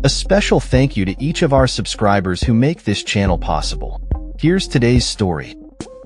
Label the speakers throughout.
Speaker 1: A special thank you to each of our subscribers who make this channel possible. Here's today's story.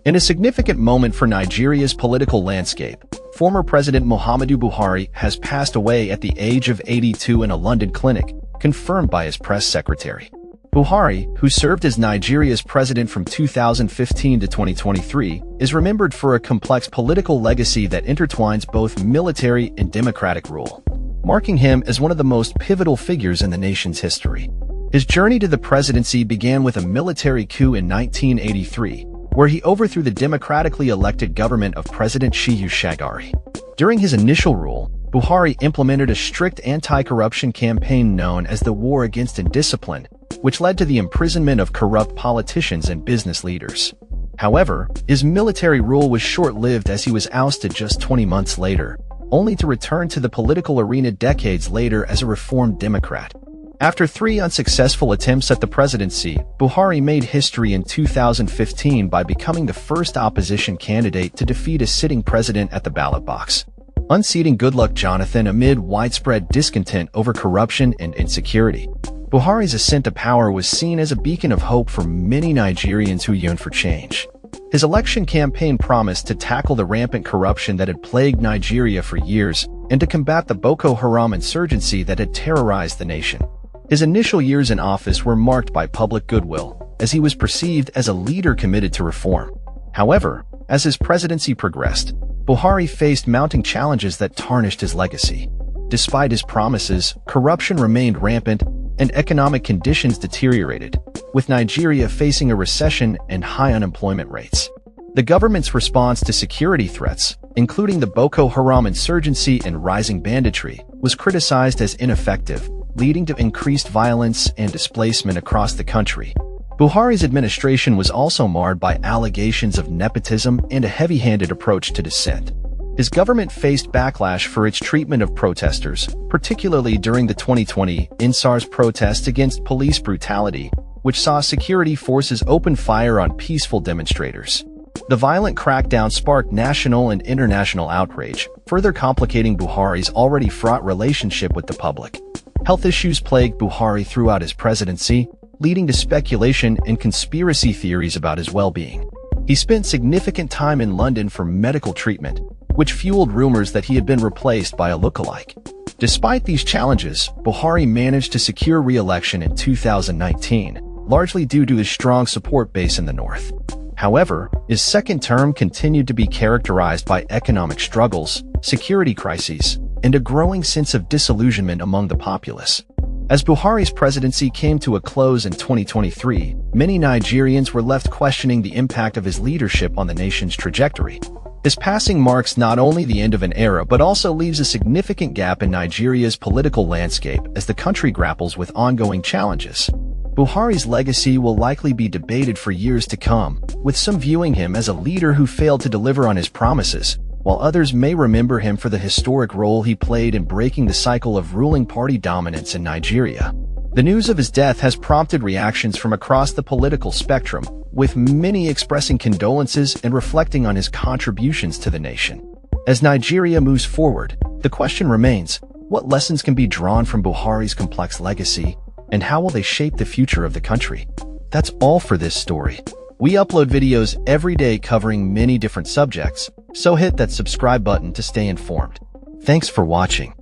Speaker 1: In a significant moment for Nigeria's political landscape, former President Muhammadu Buhari has passed away at the age of 82 in a London clinic, confirmed by his press secretary. Buhari, who served as Nigeria's president from 2015 to 2023, is remembered for a complex political legacy that intertwines both military and democratic rule, marking him as one of the most pivotal figures in the nation's history. His journey to the presidency began with a military coup in 1983, where he overthrew the democratically elected government of President Shehu Shagari. During his initial rule, Buhari implemented a strict anti-corruption campaign known as the War Against Indiscipline, which led to the imprisonment of corrupt politicians and business leaders. However, his military rule was short-lived as he was ousted just 20 months later, only to return to the political arena decades later as a reformed Democrat. After 3 unsuccessful attempts at the presidency, Buhari made history in 2015 by becoming the first opposition candidate to defeat a sitting president at the ballot box, unseating Goodluck Jonathan amid widespread discontent over corruption and insecurity. Buhari's ascent to power was seen as a beacon of hope for many Nigerians who yearned for change. His election campaign promised to tackle the rampant corruption that had plagued Nigeria for years and to combat the Boko Haram insurgency that had terrorized the nation. His initial years in office were marked by public goodwill, as he was perceived as a leader committed to reform. However, as his presidency progressed, Buhari faced mounting challenges that tarnished his legacy. Despite his promises, corruption remained rampant and economic conditions deteriorated, with Nigeria facing a recession and high unemployment rates. The government's response to security threats, including the Boko Haram insurgency and rising banditry, was criticized as ineffective, leading to increased violence and displacement across the country. Buhari's administration was also marred by allegations of nepotism and a heavy-handed approach to dissent. His government faced backlash for its treatment of protesters, particularly during the 2020 EndSARS protests against police brutality, which saw security forces open fire on peaceful demonstrators. The violent crackdown sparked national and international outrage, further complicating Buhari's already fraught relationship with the public. Health issues plagued Buhari throughout his presidency, leading to speculation and conspiracy theories about his well-being. He spent significant time in London for medical treatment, which fueled rumors that he had been replaced by a lookalike. Despite these challenges, Buhari managed to secure re-election in 2019, largely due to his strong support base in the north. However, his second term continued to be characterized by economic struggles, security crises, and a growing sense of disillusionment among the populace. As Buhari's presidency came to a close in 2023, many Nigerians were left questioning the impact of his leadership on the nation's trajectory. His passing marks not only the end of an era but also leaves a significant gap in Nigeria's political landscape as the country grapples with ongoing challenges. Buhari's legacy will likely be debated for years to come, with some viewing him as a leader who failed to deliver on his promises, while others may remember him for the historic role he played in breaking the cycle of ruling party dominance in Nigeria. The news of his death has prompted reactions from across the political spectrum, with many expressing condolences and reflecting on his contributions to the nation. As Nigeria moves forward, the question remains, what lessons can be drawn from Buhari's complex legacy, and how will they shape the future of the country? That's all for this story. We upload videos every day covering many different subjects, so hit that subscribe button to stay informed. Thanks for watching.